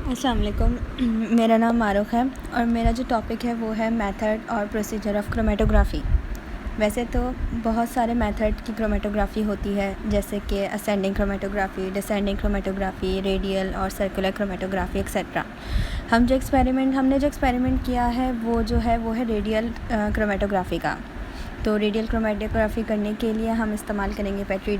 अस्सलाम वालेकुम। मेरा नाम मारूख है और मेरा जो टॉपिक है वो है मेथड और प्रोसीजर ऑफ क्रोमेटोग्राफ़ी। वैसे तो बहुत सारे मेथड की क्रोमेटोग्राफ़ी होती है, जैसे कि असेंडिंग क्रोमेटोग्राफ़ी, डिसेंडिंग क्रोमेटोग्राफ़ी, रेडियल और सर्कुलर क्रोमेटोग्राफ़ी एक्सेट्रा। हमने जो एक्सपेरिमेंट किया है वो है रेडियल क्रोमेटोग्राफ़ी का। तो रेडियल क्रोमेटोग्राफ़ी करने के लिए हम इस्तेमाल करेंगे पेट्री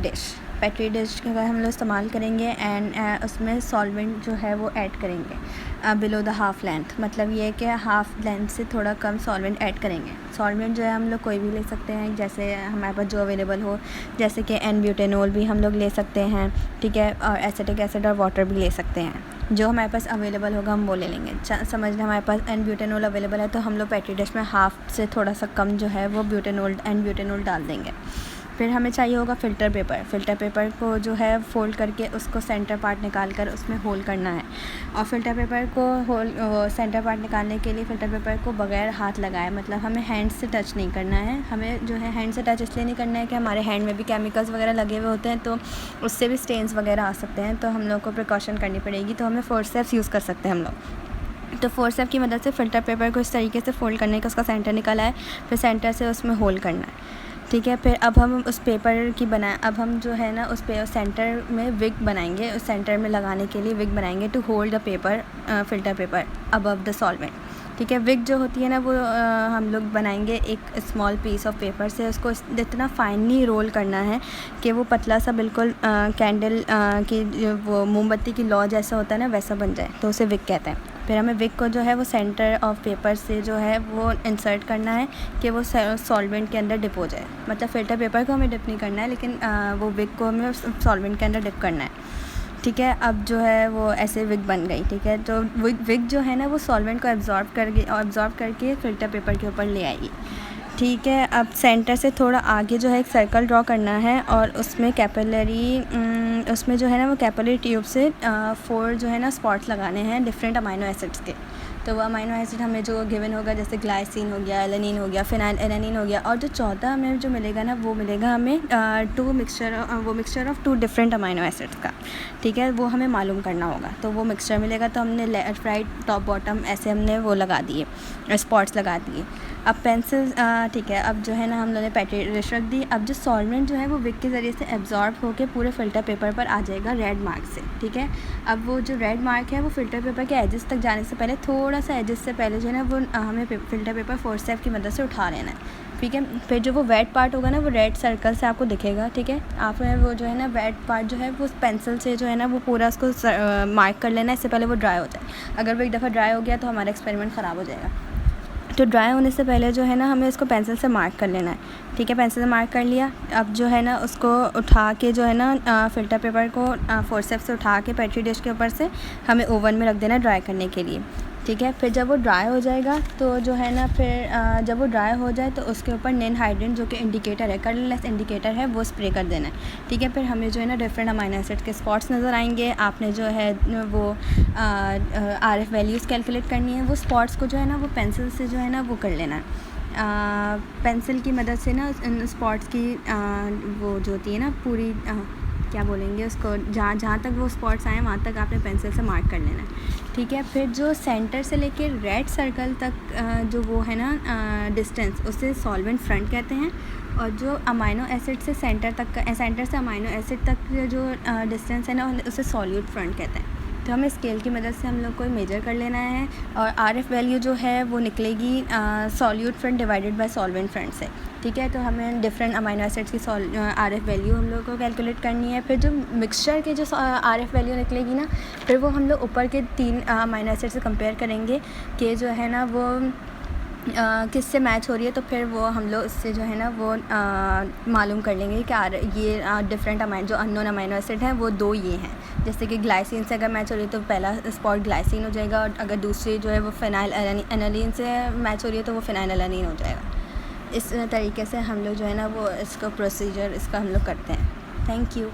डिश का हम लोग इस्तेमाल करेंगे एंड उसमें सॉल्वेंट जो है वो ऐड करेंगे बिलो द हाफ़ लेंथ। मतलब ये है कि हाफ़ लेंथ से थोड़ा कम सॉल्वेंट ऐड करेंगे। सॉल्वेंट जो है हम लोग कोई भी ले सकते हैं, जैसे हमारे पास जो अवेलेबल हो, जैसे कि एन-ब्यूटेनॉल भी हम लोग ले सकते हैं, ठीक है, और एसिटिक एसिड और वाटर भी ले सकते हैं। जो हमारे पास अवेलेबल होगा हम वो ले लेंगे। समझ लें हमारे पास एन-ब्यूटेनॉल अवेलेबल है तो हम लोग पेट्री डिश में हाफ़ से थोड़ा सा कम जो है वो एन-ब्यूटेनॉल डाल देंगे। फिर हमें चाहिए होगा फ़िल्टर पेपर को जो है फ़ोल्ड करके उसको सेंटर पार्ट निकाल कर उसमें होल करना है। और फ़िल्टर पेपर को सेंटर पार्ट निकालने के लिए फ़िल्टर पेपर को बग़ैर हाथ लगाए, मतलब हमें हैंड से टच नहीं करना है। हमें जो है हैंड से टच इसलिए नहीं करना है कि हमारे हैंड में भी केमिकल्स वगैरह लगे हुए होते हैं, तो उससे भी स्टेन्स वगैरह आ सकते हैं, तो हम लोग को प्रिकॉशन करनी पड़ेगी। तो हमें फोर्सेप्स यूज़ कर सकते हैं हम लोग। तो फोर्सेप की मदद से फ़िल्टर पेपर को इस तरीके से फ़ोल्ड करने का उसका सेंटर निकाला है, फिर सेंटर से उसमें होल करना है, ठीक है। फिर अब हम उस पेपर की अब हम जो है ना उस सेंटर में विग बनाएंगे, उस सेंटर में लगाने के लिए विग बनाएंगे to hold the paper filter paper above the solvent, ठीक है। विग जो होती है ना वो हम लोग बनाएंगे एक स्मॉल पीस ऑफ पेपर से। उसको इतना फाइनली रोल करना है कि वो पतला सा बिल्कुल कैंडल की वो मोमबत्ती की लौ जैसा होता है ना वैसा बन जाए, तो उसे विग कहते हैं। फिर हमें विग को जो है वो सेंटर ऑफ पेपर से जो है वो इंसर्ट करना है कि वो सॉल्वेंट के अंदर डिप हो जाए। मतलब फ़िल्टर पेपर को हमें डिप नहीं करना है, लेकिन वो विग को हमें सॉल्वेंट के अंदर डिप करना है, ठीक है। अब जो है वो ऐसे विग बन गई, ठीक है। तो विग जो है ना वो सॉल्वेंट को एब्जॉर्ब करके फ़िल्टर पेपर के ऊपर ले आएगी, ठीक है। अब सेंटर से थोड़ा आगे जो है एक सर्कल ड्रॉ करना है और उसमें उसमें जो है ना वो कैपिलरी ट्यूब से 4 जो है ना स्पॉट्स लगाने हैं डिफरेंट अमाइनो एसिड्स के। तो वो अमाइनो एसिड हमें जो गिवन होगा, जैसे ग्लाइसिन हो गया, एलेनिन हो गया, फिनाइलएलेनिन हो गया, और जो चौथा हमें जो मिलेगा ना वो मिलेगा हमें mixture of 2 different amino acids का, ठीक है। वो हमें मालूम करना होगा। तो वो मिक्सचर मिलेगा, तो हमने लेफ्ट राइट टॉप बॉटम ऐसे हमने वो लगा दिए, स्पॉट्स लगा दिए। अब पेंसिल, ठीक है, अब जो है ना हम लोगों ने पेट्री डिश रख दी। अब जो सॉल्वेंट जो है वो विग के ज़रिए से एब्जॉर्ब होकर पूरे फ़िल्टर पेपर पर आ जाएगा रेड मार्क से, ठीक है। अब वो जो रेड मार्क है वो फ़िल्टर पेपर के एजेस तक जाने से पहले, थोड़ा सा एजेस से पहले जो है ना वो हमें फ़िल्टर पेपर फोर्सेप की मदद से उठा लेना है, ठीक है। फिर जो वो वेट पार्ट होगा ना वो रेड सर्कल से आपको दिखेगा, ठीक है। आप वो जो है ना वेट पार्ट जो है वो पेंसिल से जो है ना वो पूरा उसको मार्क कर लेना है, इससे पहले वो ड्राई हो जाए। अगर वो एक दफ़ा ड्राई हो गया तो हमारा एक्सपेरिमेंट ख़राब हो जाएगा। तो ड्राई होने से पहले जो है ना हमें उसको पेंसिल से मार्क कर लेना है, ठीक है। पेंसिल से मार्क कर लिया। अब जो है ना उसको उठा के जो है ना फ़िल्टर पेपर को फोर्सेप से उठा के पेट्री डिश के ऊपर से हमें ओवन में रख देना ड्राई करने के लिए, ठीक है। फिर जब वो ड्राई हो जाएगा तो जो है ना फिर जब वो ड्राई हो जाए तो उसके ऊपर नेन हाइड्रेंट जो कि इंडिकेटर है, कलरलेस इंडिकेटर है, वो स्प्रे कर देना है, ठीक है। फिर हमें जो है ना डिफरेंट अमाइनो एसिड के स्पॉट्स नज़र आएंगे। आपने जो है वो RF वैल्यूज़ कैलकुलेट करनी है। वो स्पॉट्स को जो है ना वो पेंसिल से जो है ना वो कर लेना है, पेंसिल की मदद से ना इन स्पॉट्स की वो जो होती है ना पूरी क्या बोलेंगे उसको, जहाँ तक वो स्पॉट्स आए वहाँ तक आपने पेंसिल से मार्क कर लेना है, ठीक है। फिर जो सेंटर से लेके रेड सर्कल तक जो वो है ना डिस्टेंस, उसे सॉल्वेंट फ्रंट कहते हैं। और जो अमाइनो एसिड से सेंटर से अमाइनो एसिड तक जो डिस्टेंस है ना उसे सॉल्यूट फ्रंट कहते हैं। तो हमें स्केल की मदद से हम लोग को मेजर कर लेना है और RF वैल्यू जो है वो निकलेगी solute front divided by solvent front से, ठीक है। तो हमें डिफरेंट अमाइनो एसिड्स की RF वैल्यू हम लोग को कैलकुलेट करनी है। फिर जो मिक्सचर की जो RF वैल्यू निकलेगी ना, फिर वो हम लोग ऊपर के 3 अमाइनो एसिड से कंपेयर करेंगे कि जो है ना वो किससे मैच हो रही है। तो फिर वो हम लोग उससे जो है ना वो मालूम कर लेंगे कि ये डिफरेंट जो अननोन अमाइनो एसिड हैं वो 2 ये हैं। जैसे कि ग्लाइसिन से अगर मैच हो रही है तो पहला स्पॉट ग्लाइसिन हो जाएगा, और अगर दूसरी जो है वो फिनाइलएलानिन से मैच हो रही है तो वो फिनाइलएलानिन हो जाएगा। इस तरीके से हम लोग जो है ना वो इसका प्रोसीजर हम लोग करते हैं। Thank you.